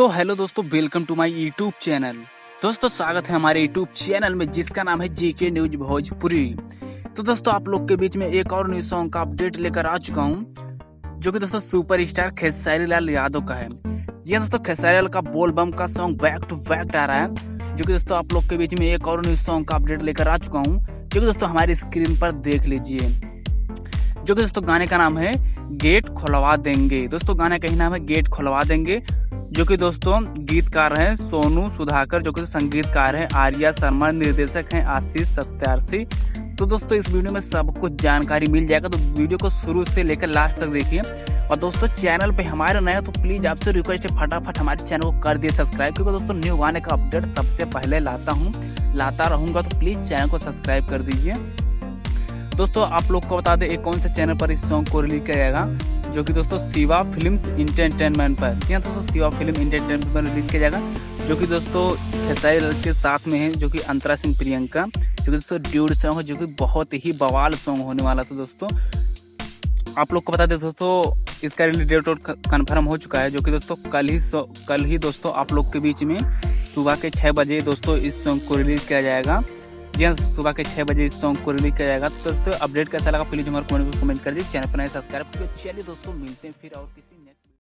तो हेलो दोस्तों, welcome to my YouTube channel. दोस्तों स्वागत है हमारे यूट्यूब चैनल में जिसका नाम है जीके न्यूज भोजपुरी। तो दोस्तों आप लोग के बीच में एक और न्यू सॉन्ग का अपडेट लेकर आ चुका हूं, जो कि दोस्तों सुपरस्टार खेसारी लाल यादव का है। जी हाँ दोस्तों, खेसारी लाल का बोल बम का सॉन्ग बैक टू बैक आ रहा है, जो कि दोस्तों आप लोग के बीच में एक और न्यू सॉन्ग का अपडेट लेकर आ चुका हूँ, जो कि दोस्तों हमारी स्क्रीन पर देख लीजिए। जो कि दोस्तों गाने का नाम है गेट खुलवा देंगे। दोस्तों गाने का ही नाम है गेट खुलवा देंगे, जो कि दोस्तों गीतकार हैं सोनू सुधाकर, जो कि संगीतकार हैं आर्या शर्मा, निर्देशक हैं आशीष सत्यार्थी। तो दोस्तों इस वीडियो में सब कुछ जानकारी मिल जाएगा, तो वीडियो को शुरू से लेकर लास्ट तक देखिए। और दोस्तों चैनल पे हमारे नए हो तो प्लीज आपसे रिक्वेस्ट है फटाफट हमारे चैनल को कर दिए सब्सक्राइब, क्योंकि दोस्तों न्यू गाने का अपडेट सबसे पहले लाता रहूंगा, तो प्लीज चैनल को सब्सक्राइब कर दीजिए। दोस्तों आप लोग को बता दें एक कौन से चैनल पर इस सॉन्ग को रिलीज किया जाएगा, जो कि दोस्तों शिवा फिल्म्स एंटरटेनमेंट पर। जी हाँ दोस्तों, शिवा फिल्म एंटरटेनमेंट पर रिलीज किया जाएगा, जो कि दोस्तों खेसारी लाल के साथ में है, जो कि अंतरा सिंह प्रियंका, जो कि दोस्तों ड्यूड सॉन्ग है, जो कि बहुत ही बवाल सॉन्ग होने वाला था। दोस्तों आप लोग को बता दें दोस्तों इसका रिलीज डेट कंफर्म हो चुका है, जो कि दोस्तों कल ही दोस्तों आप लोग के बीच में सुबह के 6 बजे दोस्तों इस सॉन्ग को रिलीज किया जाएगा। जी हाँ, सुबह के 6 बजे इस सॉन्ग को रिलीज किया जाएगा। तो दोस्तों अपडेट कैसा लगा प्लीज हमारे कमेंट कर दीजिए, चैनल पर नए सब्सक्राइब। चलिए दोस्तों मिलते हैं फिर और किसी